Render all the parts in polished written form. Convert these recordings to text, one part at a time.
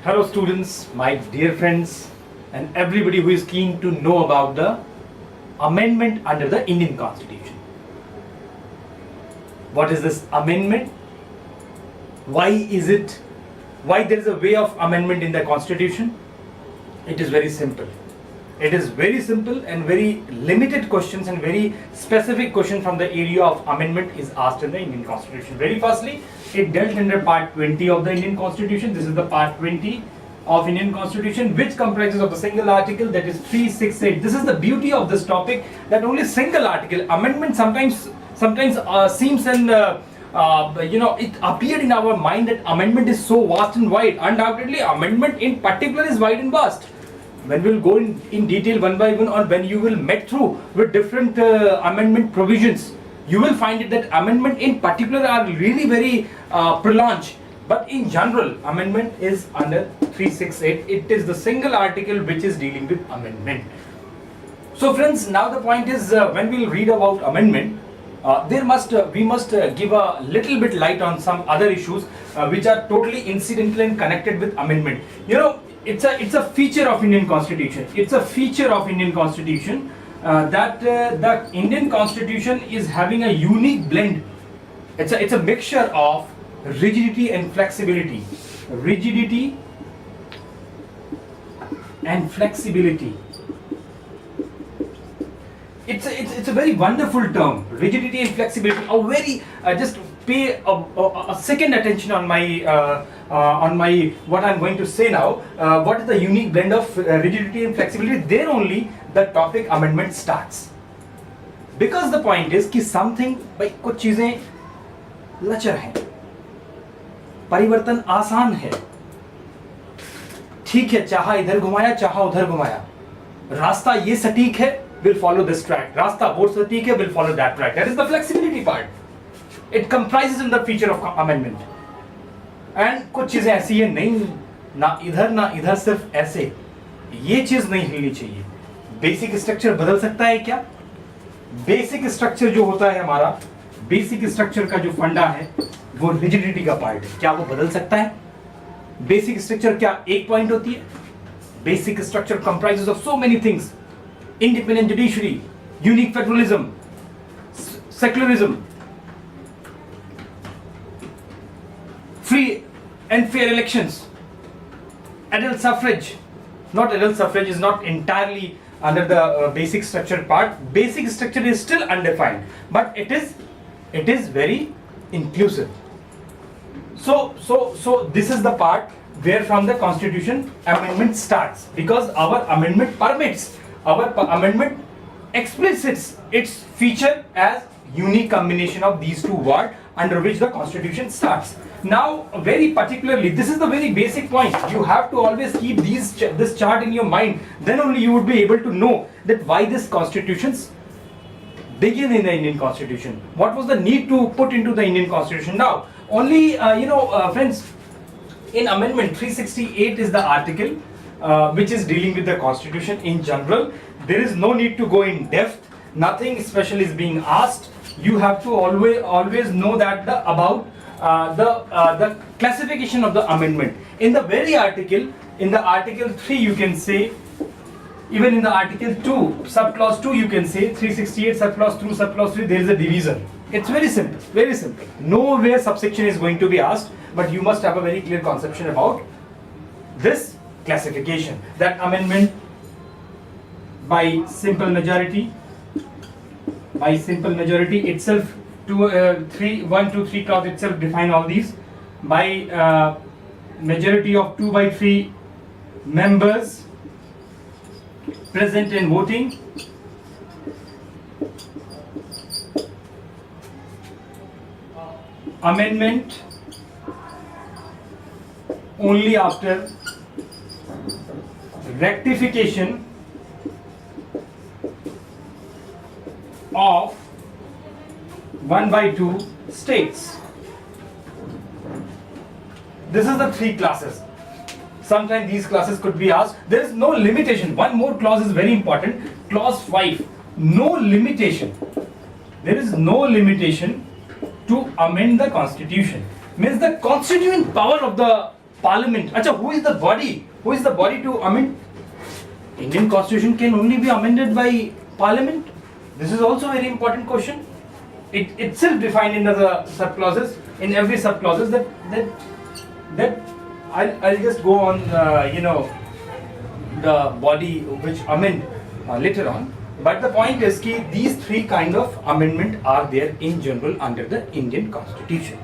Hello students, my dear friends and everybody who is keen to know about the amendment under the Indian Constitution. What is this amendment? Why there is a way of amendment in the Constitution? It is very simple. It is very simple and very limited questions and very specific question from the area of amendment is asked in the Indian Constitution. Very firstly, it dealt under part 20 of the Indian Constitution. This is the part 20 of Indian Constitution, which comprises of the single article, that is 368. This is the beauty of this topic, that only single article amendment sometimes seems and it appeared in our mind that amendment is so vast and wide. Undoubtedly, amendment in particular is wide and vast. When we will go in detail one by one, or when you will met through with different amendment provisions, you will find it that amendment in particular are really very prolonged. But in general, amendment is under 368. It is the single article which is dealing with amendment. So friends, now the point is when we will read about amendment, we must give a little bit light on some other issues which are totally incidental and connected with amendment. It's a feature of Indian Constitution. It's a feature of Indian Constitution that the Indian Constitution is having a unique blend. It's a mixture of rigidity and flexibility. Rigidity and flexibility. It's a very wonderful term. Rigidity and flexibility. Just pay a second attention on my what I'm going to say now. What is the unique blend of rigidity and flexibility? There only the topic amendment starts. Because the point is कि something भाई कुछ चीजें लचर हैं, परिवर्तन आसान है, ठीक है, चाहा इधर घुमाया चाहा उधर घुमाया, रास्ता ये सटीक है, will follow this track, रास्ता वो सटीक है, will follow that track. That is the flexibility part. It comprises in the feature of amendment. And कुछ चीजें ऐसी है नहीं, ना इधर सिर्फ ऐसे, ये चीज नहीं हिलनी चाहिए. बेसिक स्ट्रक्चर बदल सकता है क्या? बेसिक स्ट्रक्चर जो होता है हमारा, बेसिक स्ट्रक्चर का जो फंडा है वो रिजिडिटी का पार्ट है. क्या वो बदल सकता है? बेसिक स्ट्रक्चर क्या एक पॉइंट होती है? Basic structure comprises of so many things. Independent judiciary, unique federalism, secularism, free and fair elections, adult suffrage. Not adult suffrage is not entirely under the basic structure part. Basic structure is still undefined, but it is very inclusive. So this is the part where from the Constitution amendment starts, because our amendment permits, our amendment explicits its feature as unique combination of these two words under which the Constitution starts. Now, very particularly, this is the very basic point. You have to always keep this chart in your mind. Then only you would be able to know that why this constitutions begin in the Indian Constitution. What was the need to put into the Indian Constitution? Now, only friends, in Amendment 368 is the article which is dealing with the Constitution in general. There is no need to go in depth. Nothing special is being asked. You have to always know that about the classification of the amendment. In the very article, in the Article 3 you can say, even in the Article 2, subclause 2 you can say, 368 subclause 2, subclause 3, there is a division. It's very simple, very simple. Nowhere subsection is going to be asked, but you must have a very clear conception about this classification. That amendment by simple majority itself, 1, 2, 3 clause itself define all these. By majority of 2 by 3 members present and voting, amendment only after rectification of 1 by 2 states. This is the 3 classes. Sometimes these classes could be asked. There is no limitation. One more clause is very important. Clause 5. No limitation. There is no limitation to amend the constitution. Means the constituent power of the Parliament. Acha, who is the body? Who is the body to amend? Indian Constitution can only be amended by Parliament. This is also a very important question. It itself defined in the subclauses, in every subclauses that I'll just go on the body which amend later on. But the point is that these three kind of amendment are there in general under the Indian Constitution.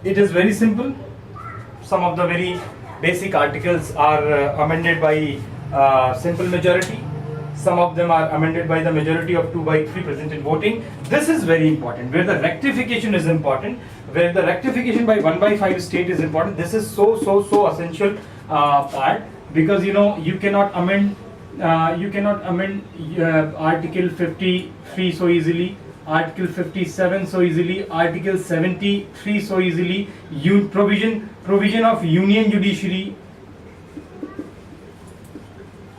It is very simple. Some of the very basic articles are amended by simple majority. Some of them are amended by the majority of 2/3 present in voting. This is very important. Where the rectification is important, where the rectification by 1/5 state is important. This is so essential part, because you cannot amend Article 53 so easily, Article 57 so easily, Article 73 so easily. Provision of Union Judiciary,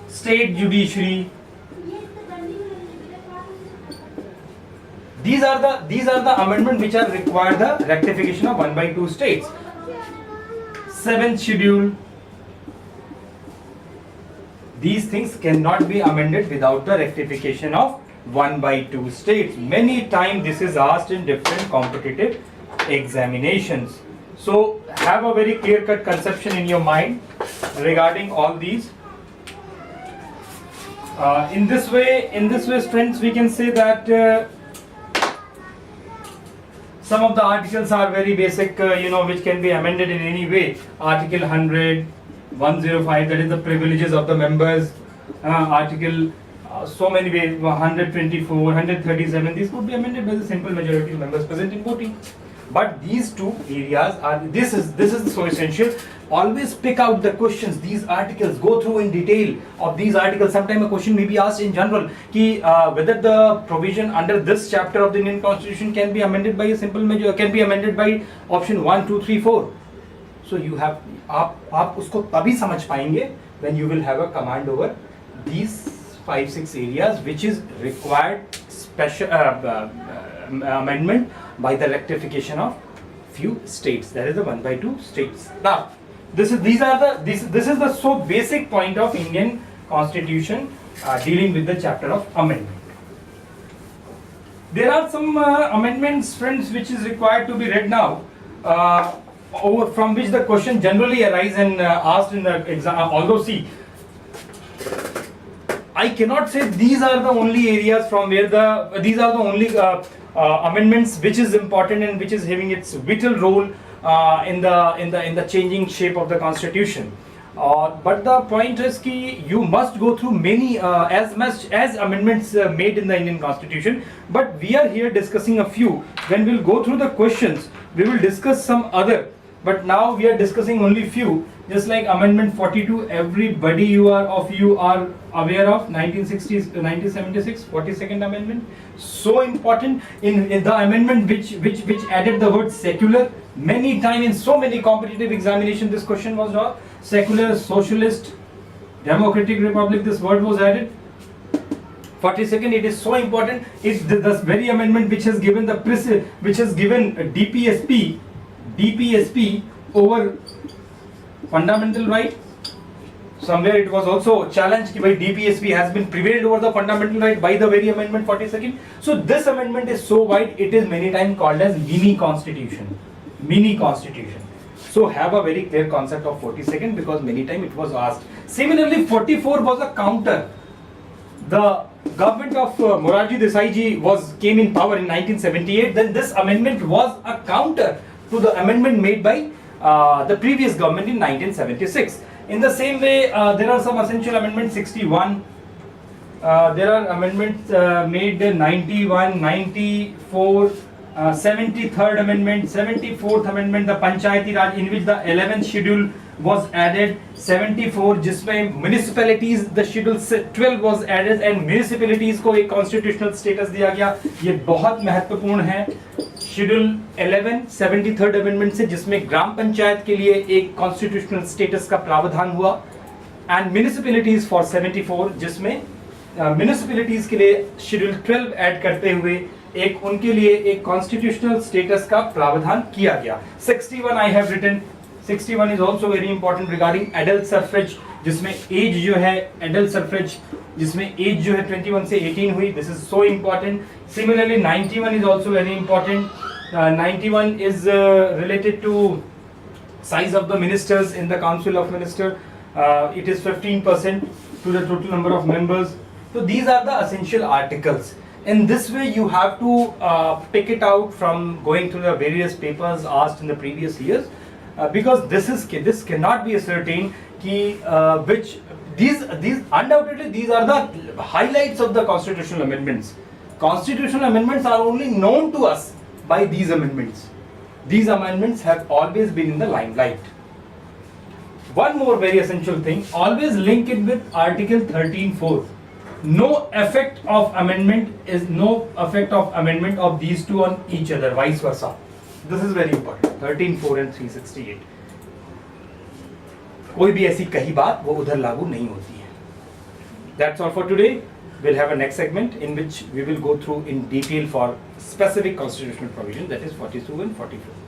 State Judiciary. These are the amendments which are required the rectification of 1/2 states. 7th schedule. These things cannot be amended without the rectification of 1/2 states. Many times this is asked in different competitive examinations. So have a very clear-cut conception in your mind regarding all these. In this way, friends, we can say that some of the articles are very basic, which can be amended in any way. Article 100, 105, that is the privileges of the members. Article so many ways, 124, 137, these could be amended by the simple majority of members present in voting. But these two areas are, this is so essential. Always pick out the questions, these articles, go through in detail of these articles. Sometime a question may be asked in general, whether the provision under this chapter of the Indian Constitution can be amended by a simple majority, can be amended by option 1, 2, 3, 4. So you have, आप उसको तभी समझ पाएंगे when you will have a command over these 5-6 areas which is required special amendment by the rectification of few states, that is the 1/2 states. Now this is the so basic point of Indian Constitution dealing with the chapter of amendment. There are some amendments, friends, which is required to be read now, from which the question generally arise and asked in the exam. Although see, I cannot say these are the only areas from where these are the only amendments which is important and which is having its vital role in the changing shape of the Constitution. But the point is that you must go through many as much as amendments made in the Indian Constitution. But we are here discussing a few. When we'll go through the questions, we will discuss some other. But now we are discussing only few. Just like Amendment 42, everybody you are aware of 1976 42nd Amendment. So important in the amendment which added the word secular. Many times in so many competitive examinations this question was asked. Secular, socialist, democratic republic, this word was added. 42nd, it is so important. It's the very amendment which has given DPSP over fundamental right. Somewhere it was also challenged by DPSP has been prevailed over the fundamental right by the very amendment 42nd. So this amendment is so wide, it is many times called as mini constitution. So have a very clear concept of 42nd, because many times it was asked. Similarly, 44 was a counter. The government of Morarji Desai ji came in power in 1978. Then this amendment was a counter to the amendment made by the previous government in 1976. In the same way, there are some essential amendments. 61. There are amendments made 91, 94, 73rd amendment, 74th amendment, the Panchayati Raj, in which the 11th schedule was added. 74, जिसमें municipalities, the schedule 12 was added and municipalities को एक constitutional status दिया गया. ये बहुत महत्वपूर्ण है. Schedule 11 73rd amendment से, जिसमें ग्राम पंचायत के लिए एक कॉन्स्टिट्यूशनल स्टेटस का प्रावधान हुआ, एंड म्युनिसिपैलिटीज फॉर 74, जिसमें म्युनिसिपैलिटीज के लिए शेड्यूल 12 ऐड करते हुए उनके लिए एक कॉन्स्टिट्यूशनल स्टेटस का प्रावधान किया गया. 61 I have written 61 is also very important regarding adult suffrage, जिसमें age जो है adult suffrage, जिसमें age जो है 21 से 18 हुई. This is so important. Similarly, 91 is also very important. 91 is related to size of the ministers in the Council of Ministers. It is 15% to the total number of members. So these are the essential articles. In this way, you have to pick it out from going through the various papers asked in the previous years, because this cannot be ascertained which these undoubtedly these are the highlights of the constitutional amendments. Constitutional amendments are only known to us by these amendments. These amendments have always been in the limelight. One more very essential thing, always link it with Article 13(4). No effect of amendment of these two on each other, vice versa. This is very important. 13(4) and 368. कोई भी ऐसी कही बात वो उधर लागू नहीं होती है. That's all for today. We'll have a next segment in which we will go through in detail for specific constitutional provision, that is 42 and 44.